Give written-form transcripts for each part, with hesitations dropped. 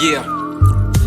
Yeah.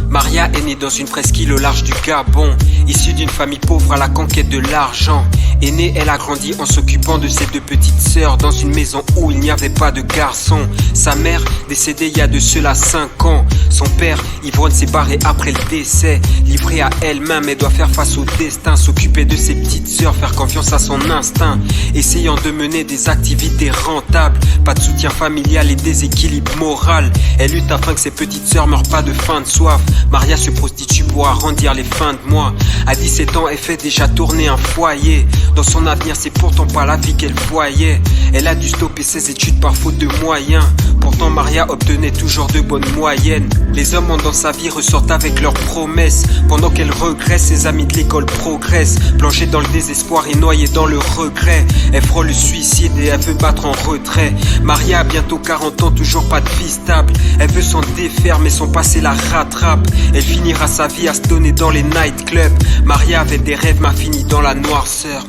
Maria est née dans une presqu'île au large du Gabon, issue d'une famille pauvre à la conquête de l'argent. Aînée, elle a grandi en s'occupant de ses deux petites sœurs dans une maison où il n'y avait pas de garçon. Sa mère, décédée il y a de cela 5 ans. Son père, ivrogne, s'est barré après le décès. Livrée à elle-même, elle doit faire face au destin, s'occuper de ses petites sœurs, faire confiance à son instinct, essayant de mener des activités rentables. Pas de soutien familial et déséquilibre moral. Elle lutte afin que ses petites sœurs meurent pas de faim de soif. Maria se prostitue pour arrondir les fins de mois. À 17 ans, elle fait déjà tourner un foyer. Dans son avenir, c'est pourtant pas la vie qu'elle voyait. Elle a dû stopper ses études par faute de moyens. Pourtant, Maria obtenait toujours de bonnes moyennes. Les hommes dans sa vie ressortent avec leurs promesses. Pendant qu'elle regresse, ses amis de l'école progressent. Plongée dans le désespoir et noyée dans le regret. Elle frôle le suicide et elle veut battre en retrait. Maria a bientôt 40 ans, toujours pas de vie stable. Elle veut s'en défaire mais son passé la rattrape. Elle finira sa vie à se donner dans les nightclubs. Maria avait des rêves mais a fini dans la noirceur.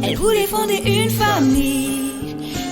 Elle voulait fonder une famille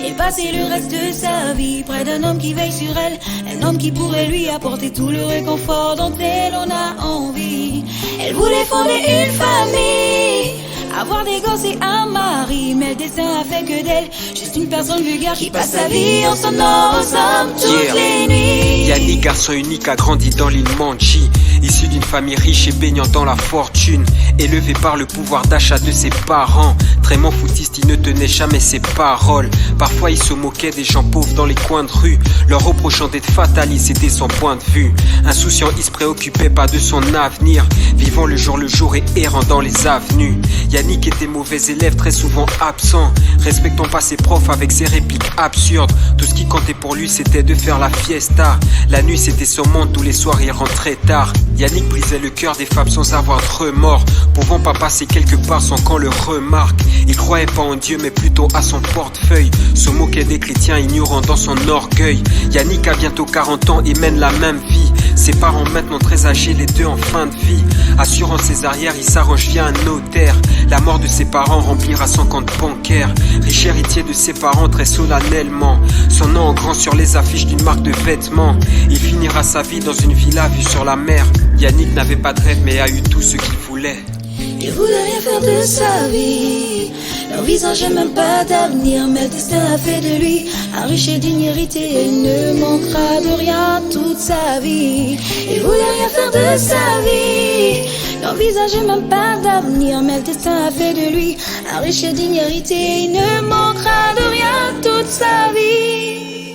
et passer le reste de sa vie près d'un homme qui veille sur elle, un homme qui pourrait lui apporter tout le réconfort dont elle en a envie. Elle voulait fonder une famille, avoir des gosses et un mari, mais le destin a fait que d'elle juste une personne vulgaire qui passe sa vie en s'endort aux hommes toutes les nuits. Yannick, garçon unique, a grandi dans l'île Manchi, issu d'une famille riche et baignant dans la fortune, élevé par le pouvoir d'achat de ses parents. Très footiste, il ne tenait jamais ses paroles. Parfois il se moquait des gens pauvres dans les coins de rue, leur reprochant d'être fataliste, c'était son point de vue. Insouciant, il se préoccupait pas de son avenir, vivant le jour et errant dans les avenues. Yannick était mauvais élève, très souvent absent, respectant pas ses profs avec ses répliques absurdes. Tout ce qui comptait pour lui c'était de faire la fiesta. La nuit c'était son monde, tous les soirs il rentrait tard. Yannick brisait le cœur des femmes sans avoir de remords, pouvant pas passer quelque part sans qu'on le remarque. Il croyait pas en Dieu mais plutôt à son portefeuille, se moquait des chrétiens ignorant dans son orgueil. Yannick a bientôt 40 ans et mène la même vie. Ses parents maintenant très âgés, les deux en fin de vie. Assurant ses arrières, il s'arrange via un notaire. La mort de ses parents remplira son compte bancaire. Riche héritier de ses parents très solennellement, son nom en grand sur les affiches d'une marque de vêtements. Il finira sa vie dans une villa vue sur la mer. Yannick n'avait pas de rêve mais a eu tout ce qu'il voulait. Il voulait rien faire de sa vie, n'envisageait même pas d'avenir, mais le destin a fait de lui un riche et digne héritier. Il ne manquera de rien toute sa vie. Il voulait rien faire de sa vie, n'envisageait même pas d'avenir, mais le destin a fait de lui un riche et digne héritier. Il ne manquera de rien toute sa vie.